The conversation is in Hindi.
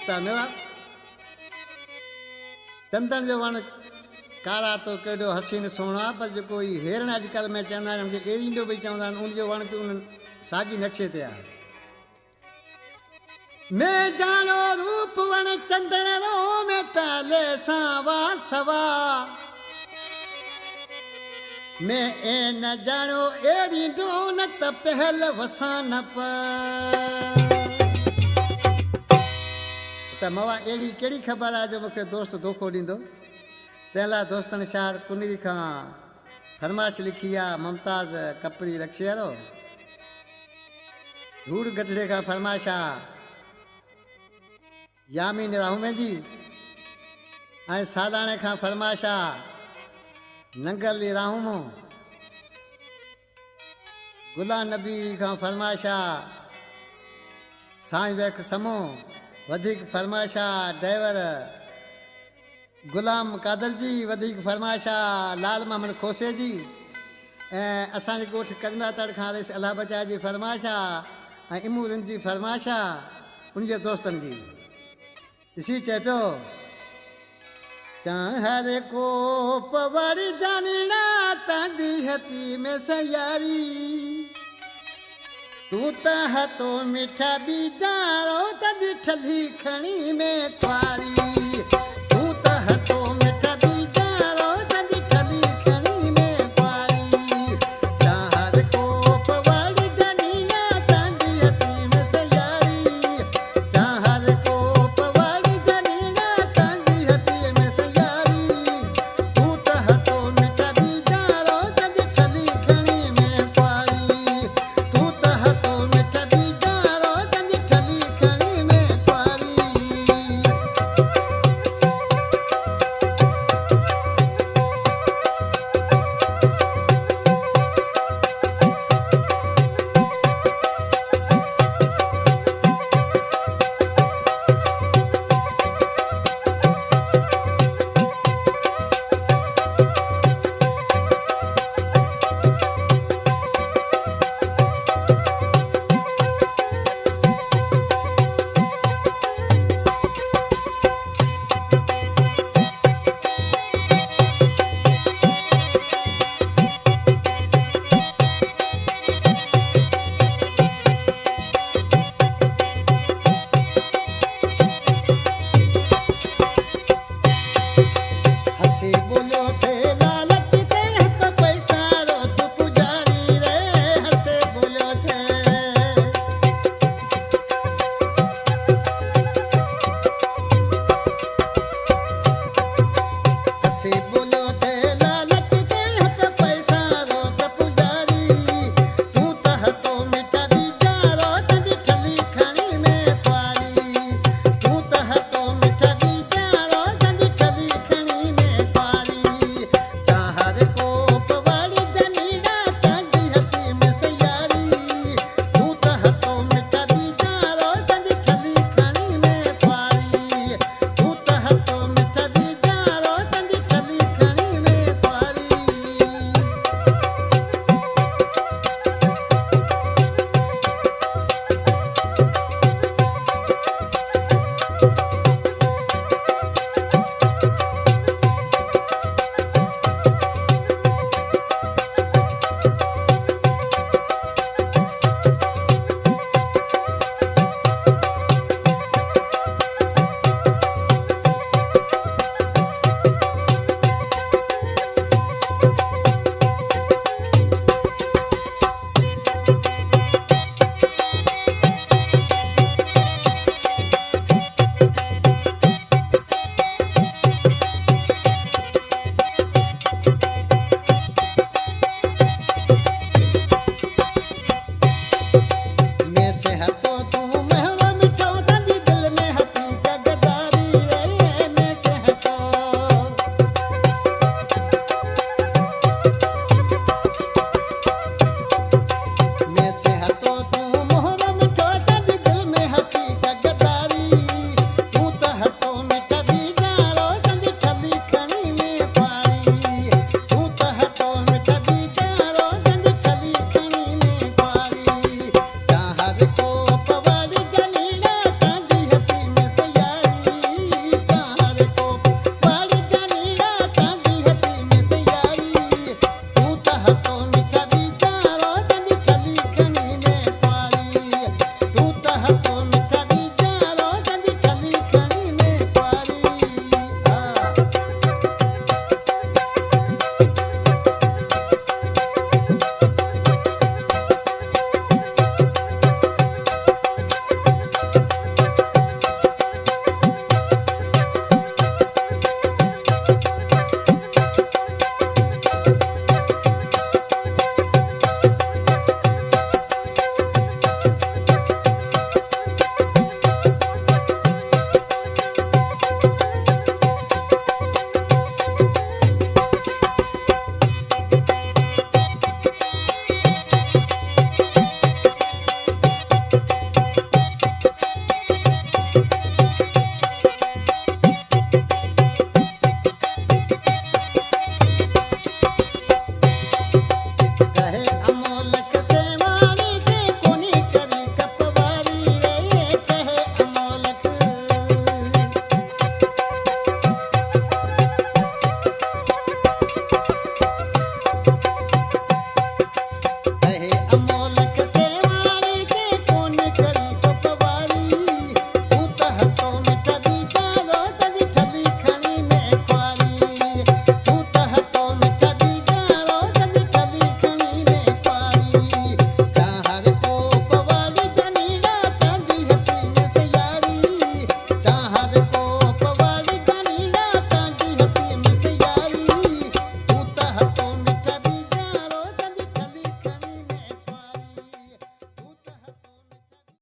रिश्ता मेवा चंदन जो वण कारा तो केडो हसीन सोना पर जो कोई हेरण अजकल में चवंदा आहिनि मूंखे एरींडो भी चवंदा आहिनि उन जो वण पियो उन साॻी नक्शे ते आहे मैं जानो रूप वण चंदन रो में ताले सावा सवा मैं ए न जानो एरींडो न त पहल वसान पर त मवा एड़ी केड़ी खबर आहे जो मूंखे दोस्त धोखो ॾींदो तंहिं दोस्तनि शार कुनरी खां फरमाइश लिखी आहे मुमताज़ कपरी रक्षियारो धूड़ गढड़े खां फरमाइश आहे यामीन राहुमे जी ऐं सालाणे खां फरमाइश आहे नंगली राहुमो गुलाम नबी खां फरमाइश आहे साईं वेख समो वधिक फरमाइश आहे ड्राइवर गुलाम कादर जी वधिक फरमाइश आहे लाल मोहम्मद खोसे जी ऐं असांजे ॻोठ कदमा तड़ खां रेस अलाह बचा जी फरमाइश आहे ऐं इमूरन जी फरमाइश आहे उनजे दोस्तनि जी ॾिसी चए पियो चाहर को पवड़ी जानना तांदी हती में सयारी तू त तो मिठा बीजारो तजी ठली खणी में ख्वारी